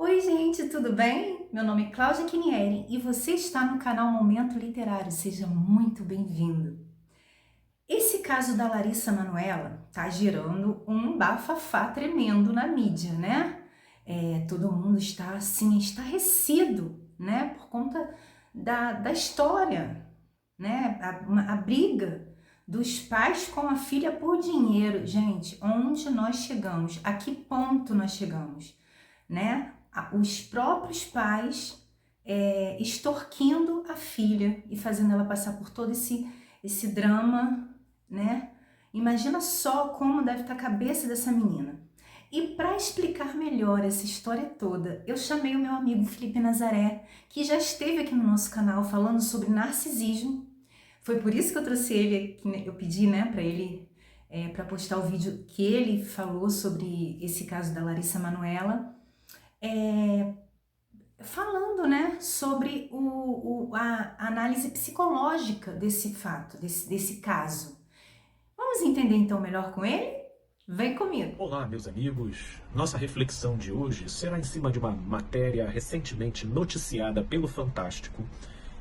Oi, gente, tudo bem? Meu nome é Cláudia Quinieri e você está no canal Momento Literário. Seja muito bem-vindo. Esse caso da Larissa Manoela tá gerando um bafafá tremendo na mídia, né? Todo mundo está assim, estarrecido, né? Por conta da história, né? A briga dos pais com a filha por dinheiro. Gente, onde nós chegamos? A que ponto nós chegamos? Né? Os próprios pais extorquindo a filha e fazendo ela passar por todo esse drama, né? Imagina só como deve estar a cabeça dessa menina. E para explicar melhor essa história toda, eu chamei o meu amigo Felipe Nazaré, que já esteve aqui no nosso canal falando sobre narcisismo. Foi por isso que eu trouxe ele aqui, né? Eu pedi, né, para ele para postar o vídeo que ele falou sobre esse caso da Larissa Manoela, é, falando, né, sobre a análise psicológica desse fato, desse caso. Vamos entender então melhor com ele? Vem comigo. Olá, meus amigos. Nossa reflexão de hoje será em cima de uma matéria recentemente noticiada pelo Fantástico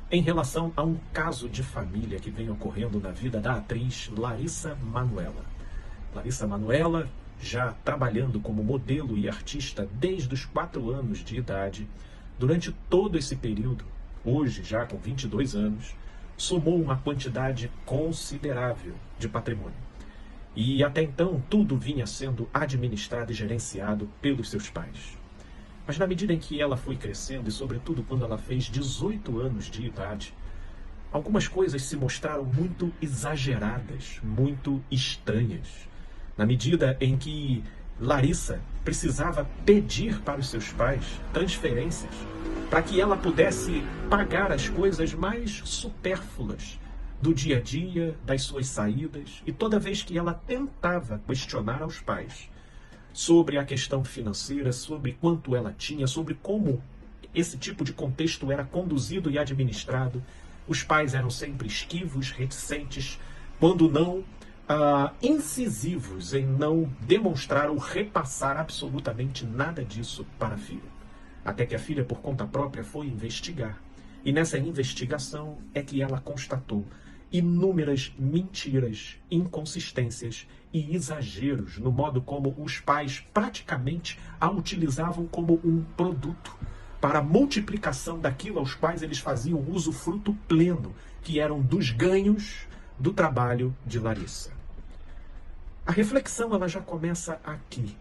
em relação a um caso de família que vem ocorrendo na vida da atriz Larissa Manoela. Larissa Manoela, já trabalhando como modelo e artista desde os 4 anos de idade, durante todo esse período, hoje já com 22 anos, somou uma quantidade considerável de patrimônio. E até então tudo vinha sendo administrado e gerenciado pelos seus pais. Mas na medida em que ela foi crescendo, e sobretudo quando ela fez 18 anos de idade, algumas coisas se mostraram muito exageradas, muito estranhas. Na medida em que Larissa precisava pedir para os seus pais transferências para que ela pudesse pagar as coisas mais supérfluas do dia a dia, das suas saídas, e toda vez que ela tentava questionar aos pais sobre a questão financeira, sobre quanto ela tinha, sobre como esse tipo de contexto era conduzido e administrado, os pais eram sempre esquivos, reticentes, quando não incisivos em não demonstrar ou repassar absolutamente nada disso para a filha. Até que a filha, por conta própria, foi investigar. E nessa investigação é que ela constatou inúmeras mentiras, inconsistências e exageros no modo como os pais praticamente a utilizavam como um produto para a multiplicação daquilo aos quais eles faziam usufruto pleno, que eram dos ganhos do trabalho de Larissa. A reflexão ela já começa aqui.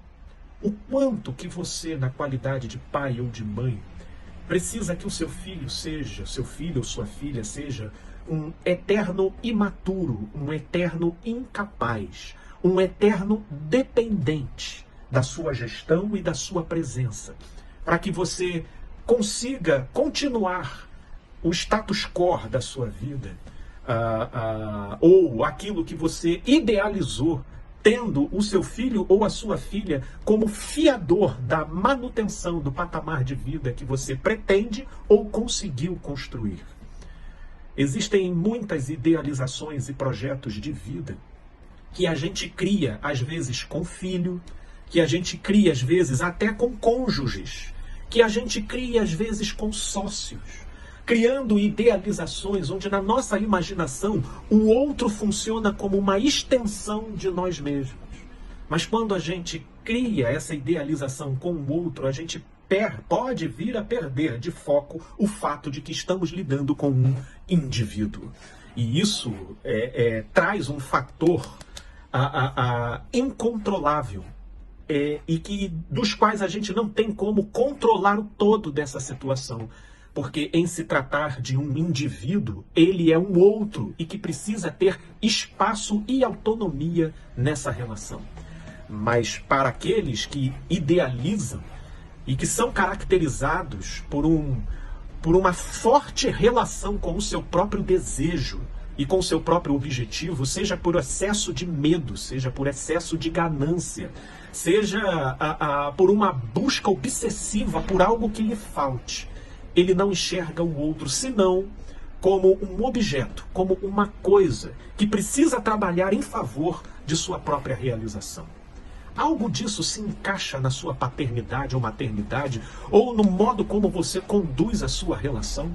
O quanto que você, na qualidade de pai ou de mãe, precisa que o seu filho ou sua filha seja um eterno imaturo, um eterno incapaz, um eterno dependente da sua gestão e da sua presença, para que você consiga continuar o status quo da sua vida, ou aquilo que você idealizou, tendo o seu filho ou a sua filha como fiador da manutenção do patamar de vida que você pretende ou conseguiu construir. Existem muitas idealizações e projetos de vida que a gente cria, às vezes, com filho, que a gente cria, às vezes, até com cônjuges, que a gente cria, às vezes, com sócios, criando idealizações onde, na nossa imaginação, o outro funciona como uma extensão de nós mesmos. Mas quando a gente cria essa idealização com o outro, a gente pode vir a perder de foco o fato de que estamos lidando com um indivíduo. E isso traz um fator incontrolável, dos quais a gente não tem como controlar o todo dessa situação. Porque em se tratar de um indivíduo, ele é um outro e que precisa ter espaço e autonomia nessa relação. Mas para aqueles que idealizam e que são caracterizados por uma forte relação com o seu próprio desejo e com o seu próprio objetivo, seja por excesso de medo, seja por excesso de ganância, seja por uma busca obsessiva por algo que lhe falte, ele não enxerga o outro senão como um objeto, como uma coisa que precisa trabalhar em favor de sua própria realização. Algo disso se encaixa na sua paternidade ou maternidade, ou no modo como você conduz a sua relação?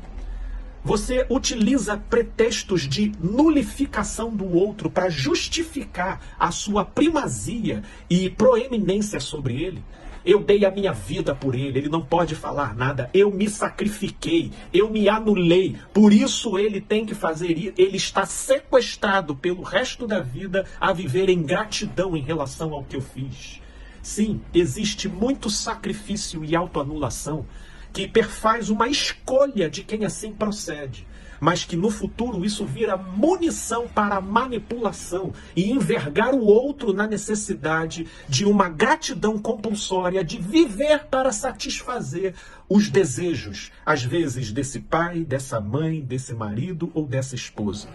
Você utiliza pretextos de nulificação do outro para justificar a sua primazia e proeminência sobre ele? Eu dei a minha vida por ele, ele não pode falar nada, eu me sacrifiquei, eu me anulei, por isso ele tem que fazer isso, ele está sequestrado pelo resto da vida a viver em gratidão em relação ao que eu fiz. Sim, existe muito sacrifício e autoanulação que perfaz uma escolha de quem assim procede, mas que no futuro isso vira munição para a manipulação e envergar o outro na necessidade de uma gratidão compulsória de viver para satisfazer os desejos, às vezes desse pai, dessa mãe, desse marido ou dessa esposa.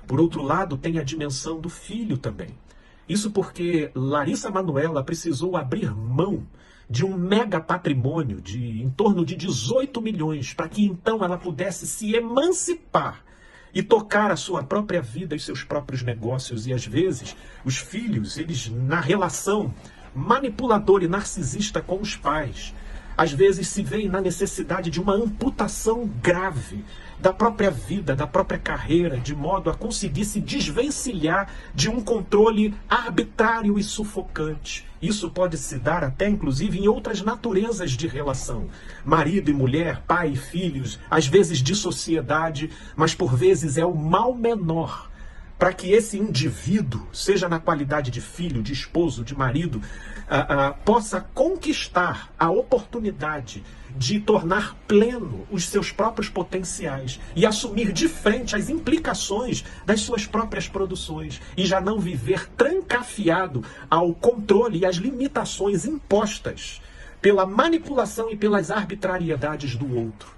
Por outro lado, tem a dimensão do filho também. Isso porque Larissa Manoela precisou abrir mão de um mega patrimônio de em torno de 18 milhões, para que então ela pudesse se emancipar e tocar a sua própria vida e seus próprios negócios. E às vezes, os filhos, eles na relação manipuladora e narcisista com os pais, às vezes se veem na necessidade de uma amputação grave da própria vida, da própria carreira, de modo a conseguir se desvencilhar de um controle arbitrário e sufocante. Isso pode se dar até, inclusive, em outras naturezas de relação. Marido e mulher, pai e filhos, às vezes de sociedade, mas por vezes é o mal menor para que esse indivíduo, seja na qualidade de filho, de esposo, de marido, possa conquistar a oportunidade de tornar pleno os seus próprios potenciais e assumir de frente as implicações das suas próprias produções e já não viver trancafiado ao controle e às limitações impostas pela manipulação e pelas arbitrariedades do outro.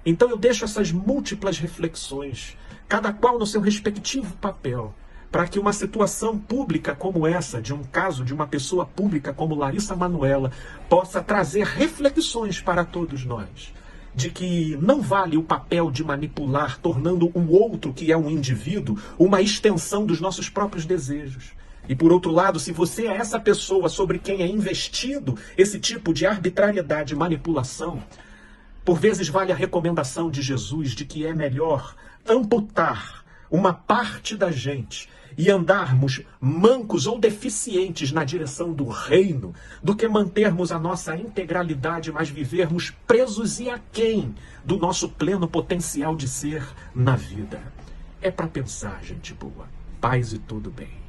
Então eu deixo essas múltiplas reflexões, cada qual no seu respectivo papel, para que uma situação pública como essa, de um caso de uma pessoa pública como Larissa Manoela, possa trazer reflexões para todos nós, de que não vale o papel de manipular, tornando o outro, que é um indivíduo, uma extensão dos nossos próprios desejos. E por outro lado, se você é essa pessoa sobre quem é investido esse tipo de arbitrariedade e manipulação, por vezes vale a recomendação de Jesus de que é melhor amputar uma parte da gente e andarmos mancos ou deficientes na direção do reino, do que mantermos a nossa integralidade, mas vivermos presos e aquém do nosso pleno potencial de ser na vida. É para pensar, gente boa. Paz e tudo bem.